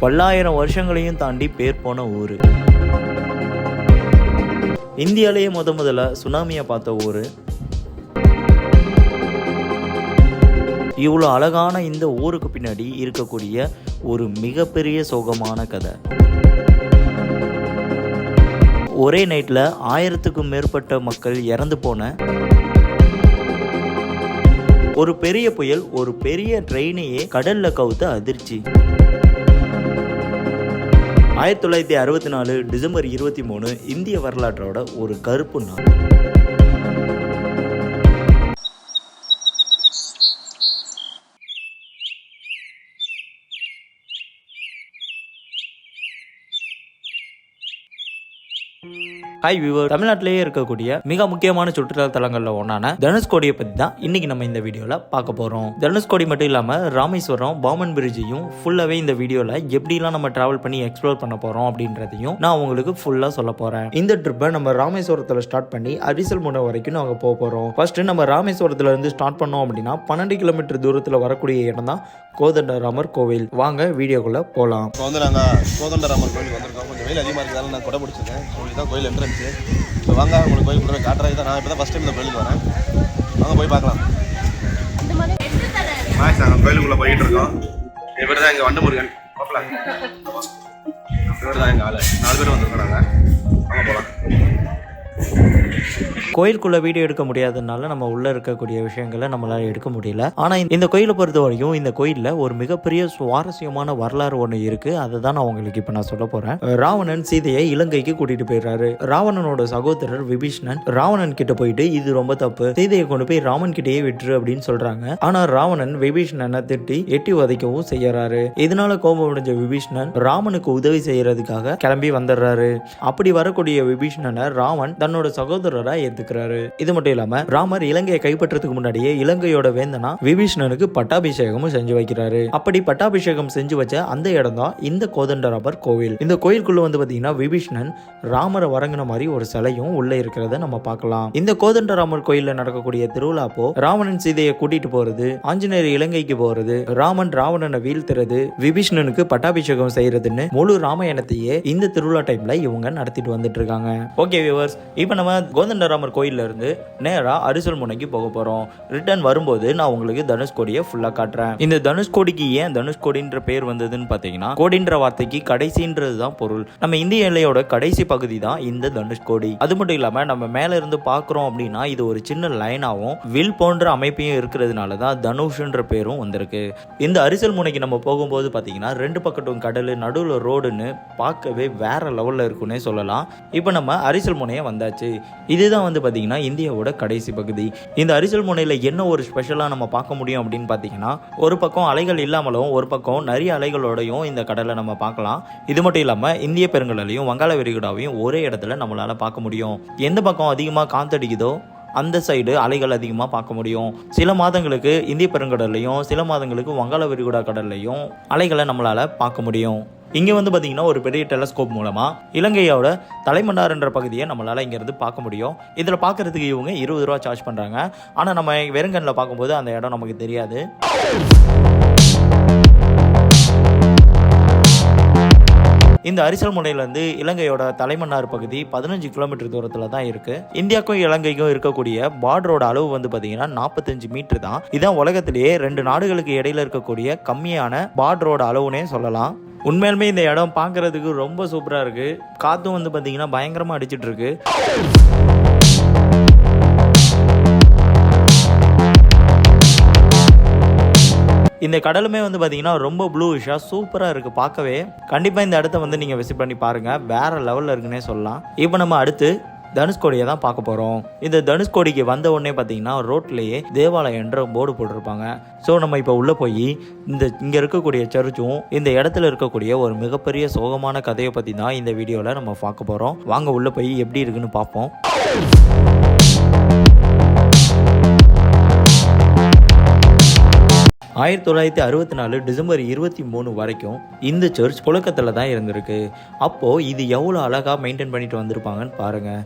பல்லாயிரம் வருஷங்களையும் தாண்டி பேர் போன ஊர். இந்தியாவிலேயே முதல்ல சுனாமியை பார்த்த ஊர். இவ்வளோ அழகான இந்த ஊருக்கு பின்னாடி இருக்கக்கூடிய ஒரு மிகப்பெரிய சோகமான கதை. ஒரே நைட்டில் 1000க்கும் மேற்பட்ட மக்கள் இறந்து போன ஒரு பெரிய புயல், ஒரு பெரிய ட்ரெயினையே கடல்ல கவுத்த அதிர்ச்சி. 1964 டிசம்பர் 23 இந்திய வரலாற்றோட ஒரு கருப்பு நாள். ஹாய் வியூவர், தமிழ்நாட்டிலேயே இருக்கக்கூடிய மிக முக்கியமான சுற்றுலா தலங்கள்ல ஒன்றான தனுஷ்கோடியை பற்றி தான் இன்னைக்கு நம்ம இந்த வீடியோவில் பார்க்க போகிறோம். தனுஷ்கோடி மட்டும் இல்லாமல் ராமேஸ்வரம், பாம்பன் பிரிட்ஜையும் ஃபுல்லாகவே இந்த வீடியோவில் எப்படிலாம் நம்ம டிராவல் பண்ணி எக்ஸ்ப்ளோர் பண்ண போகிறோம் அப்படின்றதையும் நான் உங்களுக்கு ஃபுல்லாக சொல்ல போகிறேன். இந்த ட்ரிப்பை நம்ம ராமேஸ்வரத்தில் ஸ்டார்ட் பண்ணி அரிசல் முனை வரைக்கும் நாங்கள் போக போகிறோம். ஃபர்ஸ்ட் நம்ம ராமேஸ்வரத்துல இருந்து ஸ்டார்ட் பண்ணோம் அப்படின்னா 12 கிலோமீட்டர் தூரத்தில் வரக்கூடிய இடம் தான் கோதண்டராமர் கோவில். வாங்க வீடியோக்குள்ளே போகலாம். இப்போ வந்து நாங்கள் கோதண்டராமர் கோயிலுக்கு வந்திருக்கோம். கொஞ்சம் வெயில் அதிகமாக இருக்கிறதால நான் கொடை பிடிச்சிருக்கேன். கோயில் தான் கோயில் என்ட்ரன்ஸ். ஸோ வாங்க உங்களுக்கு கோயில் கூட காட்டுறது தான். நான் இப்போ தான் ஃபஸ்ட் டைம் இந்த கோயிலுக்கு வரேன். வாங்க போய் பார்க்கலாம். நாங்கள் கோயிலுக்குள்ளே போயிட்டு இருக்கோம். இவர் தான் எங்கள் வண்டமுருகன். பார்க்கலாம். இவர் தான் எங்கள் ஆள். 4 பேர் வந்திருக்கோம் நாங்கள். வாங்க போகலாம். கோயிலுக்குள்ள வீடியோ எடுக்க முடியாததுனால நம்ம உள்ள இருக்கக்கூடிய விஷயங்களை நம்மளால எடுக்க முடியல. ஆனா இந்த கோயிலை பொறுத்த வரைக்கும் இந்த கோயில்ல ஒரு மிகப்பெரிய சுவாரஸ்யமான வரலாறு ஒண்ணு இருக்கு. அதை தான் நான் உங்களுக்கு இப்ப நான் சொல்ல போறேன். ராவணன் சீதையை இலங்கைக்கு கூட்டிட்டு போயிடுறாரு. ராவணனோட சகோதரர் விபீஷணன் ராவணன் கிட்ட போயிட்டு இது ரொம்ப தப்பு, சீதையை கொண்டு போய் ராமன் கிட்டேயே விட்டுரு அப்படின்னு சொல்றாங்க. ஆனா ராவணன் விபீஷணனை திட்டி எட்டி உதைக்கவும் செய்யறாரு. இதனால கோபம் அடைஞ்ச விபீஷணன் ராமனுக்கு உதவி செய்யறதுக்காக கிளம்பி வந்துடுறாரு. அப்படி வரக்கூடிய விபீஷணனை ராவன் தன்னோட சகோதரரா ஏத்துக்கிறாரு. இது மட்டும் இல்லாம ராமர் இலங்கையை கைப்பற்றதுக்கு முன்னாடியே இலங்கையோட வேந்தனா விபீஷணனுக்கு பட்டாபிஷேகமும் செஞ்சு வைக்கிறாரு. அப்படி பட்டாபிஷேகம் செஞ்சு வச்ச அந்த இடம் தான் இந்த கோதண்டராமர் கோவில். இந்த கோயிலுக்குள்ள வந்து பாத்தீங்கன்னா விபீஷணன் ராமரை வரங்கின மாதிரி ஒரு சிலையும் உள்ள இருக்கிறத நம்ம பார்க்கலாம். இந்த கோதண்டராமர் கோயில்ல நடக்கக்கூடிய திருவிழாப்போ ராவணன் சீதையை கூட்டிட்டு போறது, ஆஞ்சநேயர் இலங்கைக்கு போறது, ராமன் ராவணனை வீழ்த்துறது, விபீஷணனுக்கு பட்டாபிஷேகம் செய்யறதுன்னு முழு ராமாயணத்தையே இந்த திருவிழா டைம்ல இவங்க நடத்திட்டு வந்துட்டு இருக்காங்க. ஓகே வியூவர்ஸ், இப்போ நம்ம கோதண்டராமர் கோயில்ல இருந்து நேரா அரிசல் முனைக்கு போக போறோம். ரிட்டர்ன் வரும்போது நான் உங்களுக்கு தனுஷ்கோடியை ஃபுல்லா காட்டுறேன். இந்த தனுஷ்கோடிக்கு ஏன் தனுஷ்கோடின்ற பேர் வந்ததுன்னு பாத்தீங்கன்னா, கோடின்ற வார்த்தைக்கு கடைசின்றது தான் பொருள். நம்ம இந்திய எல்லையோட கடைசி பகுதி தான் இந்த தனுஷ்கோடி. அது மட்டும் இல்லாம நம்ம மேல இருந்து பாக்குறோம் அப்படின்னா இது ஒரு சின்ன லைனாவும் வில் போன்ற அமைப்பையும் இருக்கிறதுனால தான் தனுஷ்ன்ற பேரும் வந்திருக்கு. இந்த அரிசல் முனைக்கு நம்ம போகும்போது பாத்தீங்கன்னா 2 பக்கத்தும் கடல், நடுவில் ரோடுன்னு பார்க்கவே வேற லெவல்ல இருக்குன்னே சொல்லலாம். இப்போ நம்ம அரிசல் முனையை வந்தாச்சு. இதுதான் வந்து பார்த்தீங்கன்னா இந்தியாவோட கடைசி பகுதி. இந்த அரிசல் முனையில் என்ன ஒரு ஸ்பெஷலாக நம்ம பார்க்க முடியும் அப்படின்னு பார்த்தீங்கன்னா, ஒரு பக்கம் அலைகள் இல்லாமலும் ஒரு பக்கம் நிறைய அலைகளோடையும் இந்த கடலை நம்ம பார்க்கலாம். இது மட்டும் இல்லாமல் இந்திய பெருங்கடலையும் வங்காள விரிகுடாவையும் ஒரே இடத்துல நம்மளால் பார்க்க முடியும். எந்த பக்கம் அதிகமாக காத்தடிக்குதோ அந்த சைடு அலைகள் அதிகமாக பார்க்க முடியும். சில மாதங்களுக்கு இந்திய பெருங்கடல்லையும் சில மாதங்களுக்கு வங்காள விரிகுடா கடல்லையும் அலைகளை நம்மளால் பார்க்க முடியும். இங்கே வந்து பார்த்தீங்கன்னா ஒரு பெரிய டெலஸ்கோப் மூலமாக இலங்கையோட தலைமன்னார் என்ற பகுதியை நம்மளால் இங்கேருந்து பார்க்க முடியும். இதில் பார்க்கறதுக்கு இவங்க 20 ரூபா சார்ஜ் பண்ணுறாங்க. ஆனால் நம்ம வெறுங்கண்ணில் பார்க்கும்போது அந்த இடம் நமக்கு தெரியாது. இந்த அரிசல் முனையிலேருந்து இலங்கையோட தலைமன்னார் பகுதி 15 கிலோமீட்டர் தூரத்தில் தான் இருக்கு. இந்தியாவுக்கும் இலங்கைக்கும் இருக்கக்கூடிய பார்டரோட அளவு வந்து பார்த்தீங்கன்னா 45 மீட்டர் தான். இதான் உலகத்திலேயே 2 நாடுகளுக்கு இடையில இருக்கக்கூடிய கம்மியான பார்டரோட அளவுனே சொல்லலாம். உண்மையிலுமே இந்த இடம் பார்க்கறதுக்கு ரொம்ப சூப்பராக இருக்கு. காத்தும் வந்து பார்த்தீங்கன்னா பயங்கரமாக அடிச்சிட்டு இருக்கு. இந்த கடலுமே வந்து பார்த்தீங்கன்னா ரொம்ப ப்ளூஷாக சூப்பராக இருக்குது பார்க்கவே. கண்டிப்பாக இந்த இடத்த வந்து நீங்கள் விசிட் பண்ணி பாருங்கள், வேறு லெவலில் இருக்குன்னே சொல்லலாம். இப்போ நம்ம அடுத்து தனுஷ்கோடியை தான் பார்க்க போகிறோம். இந்த தனுஷ்கோடிக்கு வந்த உடனே பார்த்தீங்கன்னா ரோட்லேயே தேவாலயன்ற போர்டு போட்டிருப்பாங்க. ஸோ நம்ம இப்போ உள்ளே போய் இங்கே இருக்கக்கூடிய சர்ச்சும் இந்த இடத்துல இருக்கக்கூடிய ஒரு மிகப்பெரிய சோகமான கதையை பற்றி தான் இந்த வீடியோவில் நம்ம பார்க்க போகிறோம். வாங்க உள்ளே போய் எப்படி இருக்குன்னு பார்ப்போம். 1964 டிசம்பர் 23 வரைக்கும் இந்த சர்ச் புழக்கத்தில் தான் இருந்திருக்கு. அப்போது இது எவ்வளோ அழகாக மெயின்டைன் பண்ணிட்டு வந்திருப்பாங்கன்னு பாருங்கள்.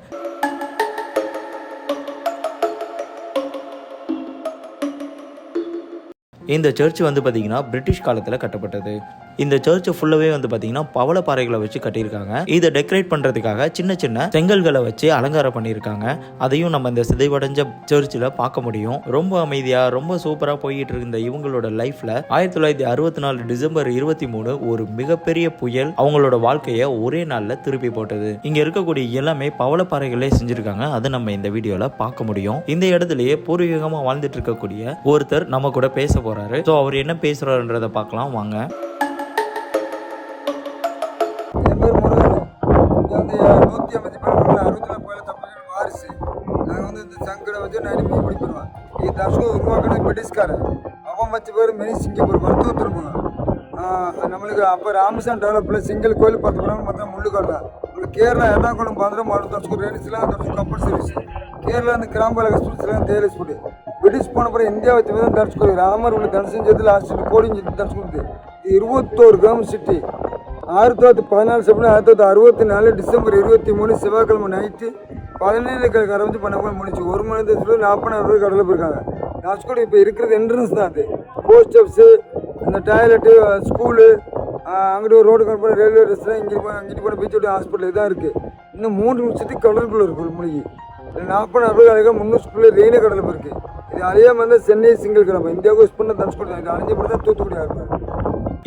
இந்த சர்ச் வந்து பார்த்தீங்கன்னா பிரிட்டிஷ் காலத்தில் கட்டப்பட்டது. இந்த சர்ச் ஃபுல்லாவே வந்து பாத்தீங்கன்னா பவளப்பாறைகளை வச்சு கட்டியிருக்காங்க. இதை டெக்கரேட் பண்றதுக்காக சின்ன சின்ன செங்கல்களை வச்சு அலங்காரம் பண்ணியிருக்காங்க. அதையும் நம்ம இந்த சிதைவடைஞ்ச சர்ச்சில் பார்க்க முடியும். ரொம்ப அமைதியா ரொம்ப சூப்பரா போயிட்டு இருந்த இவங்களோட லைஃப்ல 1964 டிசம்பர் 23 ஒரு மிகப்பெரிய புயல் அவங்களோட வாழ்க்கையை ஒரே நாள்ல திருப்பி போட்டது. இங்க இருக்கக்கூடிய எல்லாமே பவளப்பாறைகளே செஞ்சிருக்காங்க. அதை நம்ம இந்த வீடியோல பார்க்க முடியும். இந்த இடத்துலயே பூர்வீகமா வாழ்ந்துட்டு இருக்கக்கூடிய ஒருத்தர் நம்ம கூட பேச போறாரு. சோ அவர் என்ன பேசுறாருன்றத பார்க்கலாம் வாங்க. ಈ ದರ್ಶಕ ಉರುವಾಕಡೆ ಬ್ರಿಟಿಷ್ಕಾರೆ ಅವನ್ வச்சு பேர் மினி சிங்கப்பூர் மருத்துவ இருப்பாங்க. நம்மளுக்கு அப்போ ராமசாமி டெவலப்ல சிங்கிள் கோயில் 10 கிலோமீட்டர் மொத்தம் முள்ளுக்கடலை. உங்களுக்கு கேரளா எர்ணாகுளம் பாந்திரம் மாடு தர்ஷக்கு ரேடிஸ்லாம் தர்ஷக்கு கப்பல் சர்வீஸ் கேரளா இந்த கிராம்பல எக்ஸ்பிரஸ்லாம் தேயிலை ஸ்பூட் பிரிட்டிஷ் போன பிறகு இந்தியா வச்சு தான் தர்ஷக்கு ராமர் உள்ள தனுஷஞ்சது லாஸ்ட் கோடிங் தர்ஷக்கு இது 21 கிராம் சிட்டி. 1914 செப்டம்பர் 1964 டிசம்பர் 23 செவ்வாய்க்கிழமை நைட்டு 17 கரவஞ்சு பண்ண முடிச்சு 1 மணி நேரத்தில் 40,000 கடலில் போயிருக்காங்க. தனுஷ்கோடி இப்போ இருக்கிறது என்ட்ரன்ஸ் தான். அது போஸ்ட் ஆஃபீஸு இந்த டாய்லெட்டு ஸ்கூலு அங்கிட்டு ஒரு ரோடு கட் பண்ண ரயில்வே ஸ்டேஷன் அங்கிட்டு போன பீச்சோட ஹாஸ்பிட்டல் இதான் இருக்குது. இன்னும் 3 நிமிஷத்துக்கு கடலுக்குள்ளே இருக்குது ஒரு மணிக்கு 40,000 300 ஸ்கூலில் ரெயினே கடலில் போயிருக்கு. இது அழியாமல் இருந்தால் சென்னை சிங்கிள் கிளம்ப இந்தியாவுக்கு யூஸ் பண்ண தனுஷ்கோடி தான். இது அழிஞ்சப்படி தான் தூத்துக்குடியாக இருப்பார்.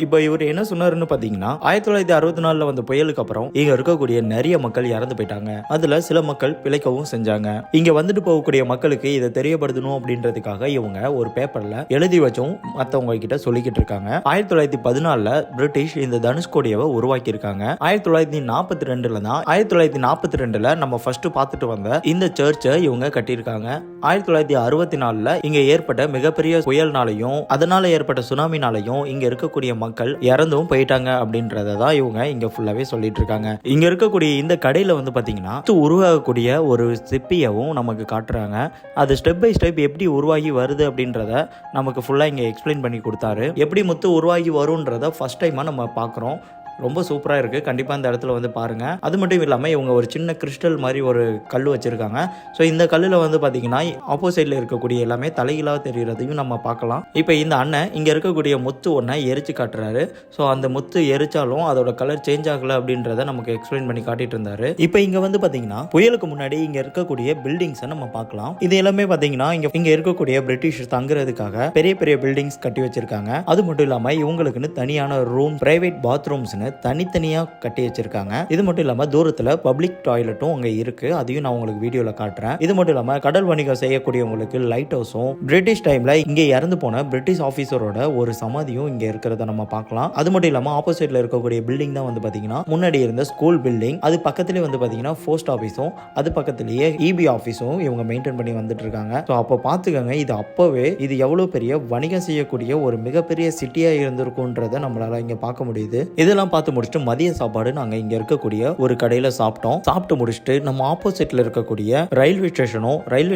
இப்போ இவர் என்ன சொன்னாருன்னு பாத்தீங்கன்னா 1964 வந்த புயலுக்கு அப்புறம் இங்க இருக்கக்கூடிய நிறைய மக்கள் இறந்து போயிட்டாங்க. அதுல சில மக்கள் பிழைக்கவும் செஞ்சாங்க. இங்க வந்துட்டு போகக்கூடிய மக்களுக்கு இதை தெரியப்படுத்தணும் அப்படின்றதுக்காக இவங்க ஒரு பேப்பர்ல எழுதி வச்சும் மத்தவங்க கிட்ட சொல்லிக்கிட்டு இருக்காங்க. 1914 பிரிட்டிஷ் இந்த தனுஷ்கோடியை உருவாக்கி இருக்காங்க. 1942 தான் 1942 நம்ம ஃபர்ஸ்ட் பார்த்துட்டு வந்த இந்த சர்ச்சை இவங்க கட்டியிருக்காங்க. 1964 இங்க ஏற்பட்ட மிகப்பெரிய புயல்னாலையும் அதனால ஏற்பட்ட சுனாமினாலையும் இங்க இருக்கக்கூடிய மக்கள் இறந்தும் போயிட்டாங்க அப்படின்றதான் இவங்க இங்க ஃபுல்லாவே சொல்லிட்டு இருக்காங்க. இங்க இருக்கக்கூடிய இந்த கடையில வந்து பாத்தீங்கன்னா உருவாகக்கூடிய ஒரு சிப்பியவும் நமக்கு காட்டுறாங்க. அது ஸ்டெப் பை ஸ்டெப் எப்படி உருவாகி வருது அப்படின்றத நமக்கு ஃபுல்லா இங்க எக்ஸ்பிளைன் பண்ணி கொடுத்தாரு. எப்படி முத்து உருவாகி வரும்ன்றத ஃபர்ஸ்ட் டைமா நம்ம பாக்குறோம். ரொம்ப சூப்பராக இருக்குது. கண்டிப்பாக இந்த இடத்துல வந்து பாருங்கள். அது மட்டும் இல்லாமல் இவங்க ஒரு சின்ன கிறிஸ்டல் மாதிரி ஒரு கல் வச்சுருக்காங்க. ஸோ இந்த கல்லில் வந்து பார்த்தீங்கன்னா ஆப்போசைடில் இருக்கக்கூடிய எல்லாமே தலைகீழாக தெரிகிறதையும் நம்ம பார்க்கலாம். இப்போ இந்த அண்ணன் இங்கே இருக்கக்கூடிய முத்து ஒன்றை எரிச்சு காட்டுறாரு. ஸோ அந்த முத்து எரிச்சாலும் அதோட கலர் சேஞ்ச் ஆகலை அப்படின்றத நமக்கு எக்ஸ்பிளைன் பண்ணி காட்டிட்டு இருந்தாரு. இப்போ இங்கே வந்து பார்த்தீங்கன்னா புயலுக்கு முன்னாடி இங்கே இருக்கக்கூடிய பில்டிங்ஸை நம்ம பார்க்கலாம். இது எல்லாமே பார்த்தீங்கன்னா இங்கே இருக்கக்கூடிய பிரிட்டிஷ் தங்குறதுக்காக பெரிய பெரிய பில்டிங்ஸ் கட்டி வச்சிருக்காங்க. அது மட்டும் இல்லாமல் இவங்களுக்குன்னு தனியான ரூம், பிரைவேட் பாத்ரூம்ஸ் தனித்தனியா கட்டி வச்சிருக்காங்க. இது மட்டும் இல்லாம தூரத்துல பப்ளிக் டாய்லெட்டும் அங்க இருக்கு. அதையும் நான் உங்களுக்கு வீடியோல காட்டுறேன். இது மட்டும் இல்லாம கடல் வணிகம் செய்யக்கூடியவங்களுக்கு லைட் ஹவுஸும் பிரிட்டிஷ் டைம்ல இங்க இறந்து போன பிரிட்டிஷ் ஆபீசரோட ஒரு சமாதியும் இங்க இருக்கிறத நம்ம பார்க்கலாம். அது மட்டும் இல்லாம ஆப்போசிட்ல இருக்கக்கூடிய பில்டிங் தான் வந்து பாத்தீங்கன்னா முன்னாடி இருந்த ஸ்கூல் பில்டிங். அது பக்கத்திலே வந்து பாத்தீங்கன்னா போஸ்ட் ஆபீஸும் அது பக்கத்திலேயே இபி ஆபீஸும் இவங்க மெயின்டைன் பண்ணி வந்துட்டு இருக்காங்க. ஸோ அப்போ பார்த்துக்கோங்க, இது அப்பவே இது எவ்வளவு பெரிய வணிகம் செய்யக்கூடிய ஒரு மிகப்பெரிய சிட்டியா இருந்திருக்கும்ன்றத நம்மளால இங்க பார்க்க முடியுது. இதெல்லாம் பார்த்து முடிச்சுட்டு மதிய சாப்பாடு நாங்க இங்க இருக்கக்கூடிய ஒரு கடையில சாப்பிட்டோம். சாப்பிட்டு முடிச்சுட்டு நம்ம ஆப்போசிட்ல இருக்கக்கூடிய ரயில்வே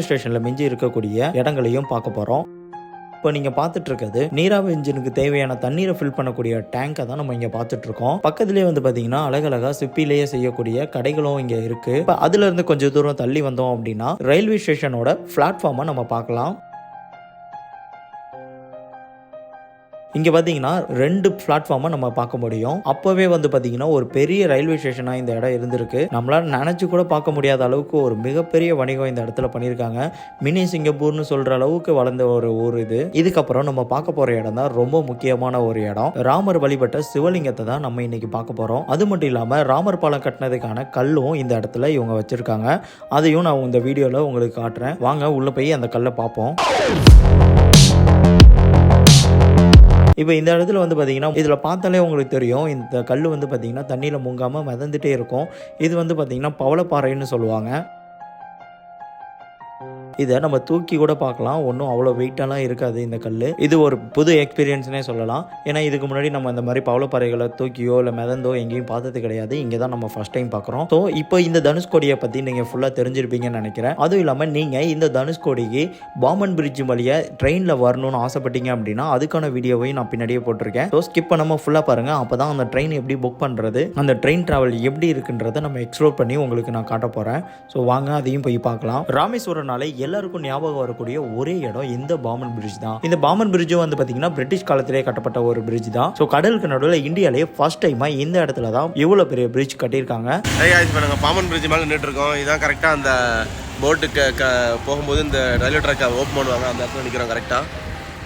ஸ்டேஷன்ல மிஞ்சி இருக்கக்கூடிய இடங்களையும் பார்க்க போறோம். இப்போ நீங்க பார்த்துட்டு இருக்கிறது நீராவி இன்ஜினுக்கு தேவையான தண்ணீரை ஃபில் பண்ணக்கூடிய டேங்கை தான் நம்ம இங்க பார்த்துட்டு இருக்கோம். பக்கத்துலேயே வந்து பாத்தீங்கன்னா அழகழகா சிப்பிலேயே செய்யக்கூடிய கடைகளும் இங்க இருக்கு. இப்போ அதுல இருந்து கொஞ்சம் தூரம் தள்ளி வந்தோம் அப்படின்னா ரயில்வே ஸ்டேஷனோட பிளாட்ஃபார்மை நம்ம பார்க்கலாம். இங்கே பார்த்தீங்கன்னா 2 பிளாட்ஃபார்மை நம்ம பார்க்க முடியும். அப்போவே வந்து பார்த்தீங்கன்னா ஒரு பெரிய ரயில்வே ஸ்டேஷனாக இந்த இடம் இருந்திருக்கு. நம்மளால் நினச்சி கூட பார்க்க முடியாத அளவுக்கு ஒரு மிகப்பெரிய வணிகம் இந்த இடத்துல பண்ணியிருக்காங்க. மினி சிங்கப்பூர்னு சொல்கிற அளவுக்கு வளர்ந்த ஒரு ஊர் இது. இதுக்கப்புறம் நம்ம பார்க்க போகிற இடம் தான் ரொம்ப முக்கியமான ஒரு இடம். ராமர் வழிபட்ட சிவலிங்கத்தை தான் நம்ம இன்னைக்கு பார்க்க போகிறோம். அது மட்டும் இல்லாமல் ராமர் பாலம் கட்டினதுக்கான கல்லும் இந்த இடத்துல இவங்க வச்சுருக்காங்க. அதையும் நான் இந்த வீடியோவில் உங்களுக்கு காட்டுறேன். வாங்க உள்ளே போய் அந்த கல்லை பார்ப்போம். இப்போ இந்த இடத்துல வந்து பார்த்தீங்கன்னா இதில் பார்த்தாலே உங்களுக்கு தெரியும், இந்த கல் வந்து பார்த்தீங்கன்னா தண்ணியில் முங்காமல் மிதந்துட்டே இருக்கும். இது வந்து பார்த்தீங்கன்னா பவளப்பாறைன்னு சொல்லுவாங்க. இதை நம்ம தூக்கி கூட பார்க்கலாம். ஒன்றும் அவ்வளோ வெயிட்டெல்லாம் இருக்காது இந்த கல். இது ஒரு புது எக்ஸ்பீரியன்ஸ்னே சொல்லலாம். ஏன்னா இதுக்கு முன்னாடி நம்ம இந்த மாதிரி பவளப்பாறைகளை தூக்கியோ இல்லை மிதந்தோ எங்கேயும் பார்த்தது கிடையாது. இங்கே தான் நம்ம ஃபர்ஸ்ட் டைம் பார்க்குறோம். ஸோ இப்போ இந்த தனுஷ்கோடியை பற்றி நீங்கள் ஃபுல்லாக தெரிஞ்சிருப்பீங்கன்னு நினைக்கிறேன். அதுவும் இல்லாமல் நீங்கள் இந்த தனுஷ்கோடிக்கு பாம்பன் பிரிட்ஜ் வழியாக ட்ரெயினில் வரணும்னு ஆசைப்பட்டீங்க அப்படின்னா அதுக்கான வீடியோவையும் நான் பின்னாடியே போட்டிருக்கேன். ஸோ ஸ்கிப் பண்ணாமல் ஃபுல்லாக பாருங்கள். அப்போ தான் அந்த ட்ரெயின் எப்படி புக் பண்ணுறது, அந்த ட்ரெயின் ட்ராவல் எப்படி இருக்குன்றதை நம்ம எக்ஸ்ப்ளோர் பண்ணி உங்களுக்கு நான் காட்ட போகிறேன். ஸோ வாங்க அதையும் போய் பார்க்கலாம். ராமேஸ்வரனாலே எல்லாருக்கும் ஞாபகம் வரக்கூடிய ஒரே இடம் இந்த பாம்பன் பிரிட்ஜ் தான். இந்த பாம்பன் பிரிட்ஜ் வந்து பாத்தீங்கன்னா பிரிட்டிஷ் காலத்திலே கட்டப்பட்ட ஒரு பிரிட்ஜ் தான். ஸோ கடலுக்கு நடுவில் இந்தியாவிலேயே ஃபர்ஸ்ட் டைமா இந்த இடத்துல தான் இவ்வளவு பெரிய பிரிட்ஜ் கட்டியிருக்காங்க. நாங்கள் பாம்பன் பிரிட்ஜ் மேலே நின்றுட்டு இருக்கோம். இதான் கரெக்டாக அந்த போட்டுக்கு போகும்போது இந்த ரயில்வே ட்ராக்கை ஓப்பன் பண்ணுவாங்க, அந்த இடத்துல நிற்கிறோம் கரெக்டாக.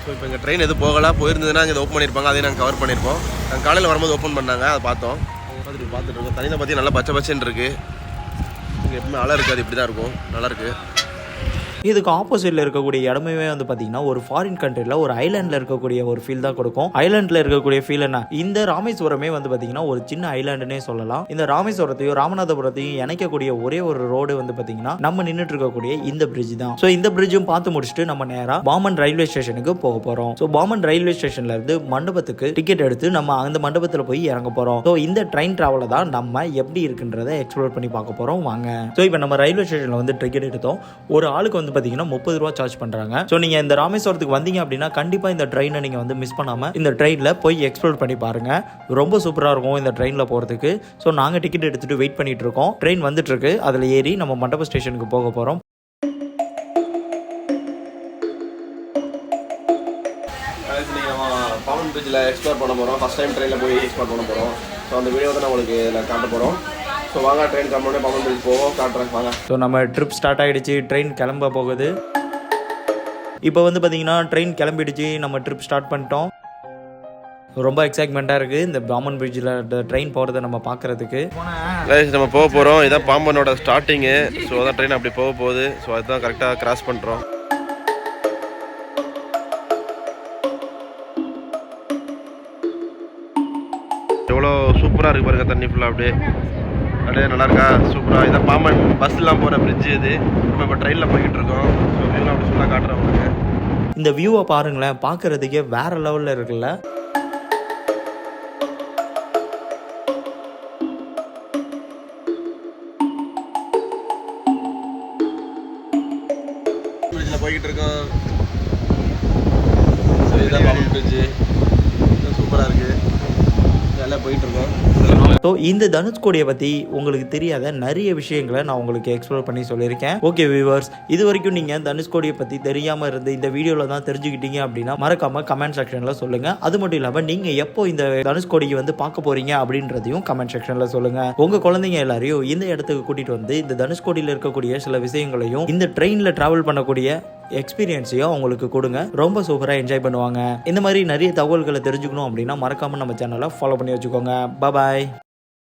ஸோ இப்போ எங்கள் ட்ரெயின் எது போயிருந்ததுன்னா இங்கே ஓப்பன் பண்ணியிருப்பாங்க, அதையும் நாங்கள் கவர் பண்ணியிருப்போம். நாங்கள் காலையில் வரும்போது ஓப்பன் பண்ணாங்க, அதை பார்த்தோம். பார்த்துட்டு இருக்கோம். தனியாக பற்றி நல்லா பச்சை பச்சைன்னு இருக்குது. இங்கே எப்பவுமே அலை இருக்காது, இப்படி தான் இருக்கும், நல்லாயிருக்கு. இதுக்கு ஆப்போசிட்ல இருக்கக்கூடிய இடமே வந்து பாத்தீங்கன்னா ஒரு ஃபாரின் கண்ட்ரில ஒரு ஐலாண்ட்ல இருக்கக்கூடிய ஒரு ஃபீல் தான் கொடுக்கும். ஐலாண்ட்ல இருக்கக்கூடிய ஃபீல் என்ன, இந்த ராமேஸ்வரமே வந்து பாத்தீங்கன்னா ஒரு சின்ன ஐலாண்டுன்னே சொல்லலாம். இந்த ராமேஸ்வரத்தையும் ராமநாதபுரத்தையும் இணைக்கக்கூடிய ஒரே ஒரு ரோடு வந்து பாத்தீங்கன்னா நம்ம நின்றுட்டு இருக்கக்கூடிய இந்த பிரிட்ஜ் தான். ஸோ இந்த பிரிட்ஜும் பார்த்து முடிச்சுட்டு நம்ம நேரா பாம்பன் ரயில்வே ஸ்டேஷனுக்கு போக போறோம். ஸோ பாம்பன் ரயில்வே ஸ்டேஷன்ல இருந்து மண்டபத்துக்கு டிக்கெட் எடுத்து நம்ம அந்த மண்டபத்தில் போய் இறங்க போறோம். ஸோ இந்த ட்ரெயின் டிராவல தான் நம்ம எப்படி இருக்குன்றதை எக்ஸ்ப்ளோர் பண்ணி பார்க்க போறோம் வாங்க. ஸோ இப்போ நம்ம ரயில்வே ஸ்டேஷன்ல வந்து டிக்கெட் எடுத்தோம். ஒரு ஆளுக்கு வந்து பாத்தீங்கன்னா 30 ரூபா சார்ஜ் பண்றாங்க. சோ நீங்க இந்த ராமேஸ்வரத்துக்கு வந்தீங்க அப்படின்னா கண்டிப்பா இந்த ட்ரெயினை நீங்க வந்து மிஸ் பண்ணாம இந்த ட்ரெயின்ல போய் எக்ஸ்ப்ளோர் பண்ணி பாருங்க. ரொம்ப சூப்பரா இருக்கும் இந்த ட்ரெயின்ல போறதுக்கு. சோ நாங்க டிக்கெட் எடுத்துட்டு வெயிட் பண்ணிட்டு இருக்கோம். ட்ரெயின் வந்துட்டு இருக்கு, அதுல ஏறி நம்ம மண்டப ஸ்டேஷனுக்கு போக போறோம். பாம்பன் பிரிட்ஜில் எக்ஸ்ப்ளோர் பண்ண போகிறோம். ஃபஸ்ட் டைம் ட்ரெயினில் போய் எக்ஸ்ப்ளோர் பண்ண போகிறோம். ஸோ அந்த வீடியோ தான் நான் உங்களுக்கு காட்ட போகிறோம். ஸோ வாங்க ட்ரெயின் கிளம்புனே பாம்பன் பிரிட்ஜ் போவோம், காட்டுறேன் வாங்க. ஸோ நம்ம ட்ரிப் ஸ்டார்ட் ஆகிடுச்சு, ட்ரெயின் கிளம்ப போகுது. இப்போ வந்து பார்த்தீங்கன்னா ட்ரெயின் கிளம்பிடுச்சு, நம்ம ட்ரிப் ஸ்டார்ட் பண்ணிட்டோம். ரொம்ப எக்ஸைட்மெண்ட்டாக இருக்குது இந்த பாம்பன் பிரிட்ஜில் ட்ரெயின் போகிறத நம்ம பார்க்குறதுக்கு. நம்ம போக போகிறோம். இதான் பாம்பனோட ஸ்டார்டிங்கு. ஸோ அதான் ட்ரெயின் அப்படி போக போகுது. ஸோ அதுதான் கரெக்டாக கிராஸ் பண்ணுறோம். எவ்வளோ சூப்பராக இருக்குது பாருங்க, தண்ணி ஃபுல்லாக அப்படியே நல்லா இருக்கா, சூப்பராக. இதான் பாம்பன் பஸ்லாம் போகிற பிரிட்ஜு இது. நம்ம இப்போ ட்ரெயினில் போய்கிட்டு இருக்கோம். ஸோ வியூலாம் அப்படி ஃபுல்லாக காட்டுறோம் உங்களுக்கு. இந்த வியூவை பாருங்களேன், பார்க்குறதுக்கே வேற லெவலில் இருக்குல்ல. பிரிட்ஜில் போய்கிட்டு இருக்கோம். ஸோ இதுதான் பாம்பன் பிரிட்ஜு, சூப்பராக இருக்குது, நல்லா போயிட்டு இருக்கோம். ஸோ இந்த தனுஷ்கோடியை பற்றி உங்களுக்கு தெரியாத நிறைய விஷயங்களை நான் உங்களுக்கு எக்ஸ்ப்ளோர் பண்ணி சொல்லியிருக்கேன். ஓகே வியூவர்ஸ், இது வரைக்கும் நீங்கள் தனுஷ்கோடியை பற்றி தெரியாமல் இருந்து இந்த வீடியோவில் தான் தெரிஞ்சுக்கிட்டீங்க அப்படின்னா மறக்காமல் கமெண்ட் செக்ஷனில் சொல்லுங்கள். அது மட்டும் இல்லாமல் நீங்கள் எப்போ இந்த தனுஷ்கோடியை வந்து பார்க்க போகிறீங்க அப்படின்றதையும் கமெண்ட் செக்ஷனில் சொல்லுங்கள். உங்கள் குழந்தைங்க எல்லாரையும் இந்த இடத்துக்கு கூட்டிகிட்டு வந்து இந்த தனுஷ்கோடியில் இருக்கக்கூடிய சில விஷயங்களையும் இந்த ட்ரெயினில் ட்ராவல் பண்ணக்கூடிய எக்ஸ்பீரியன்ஸையும் அவங்களுக்கு கொடுங்க. ரொம்ப சூப்பராக என்ஜாய் பண்ணுவாங்க. இந்த மாதிரி நிறைய தகவல்களை தெரிஞ்சுக்கணும் அப்படின்னா மறக்காமல் நம்ம சேனலை ஃபாலோ பண்ணி வச்சுக்கோங்க. பாய்.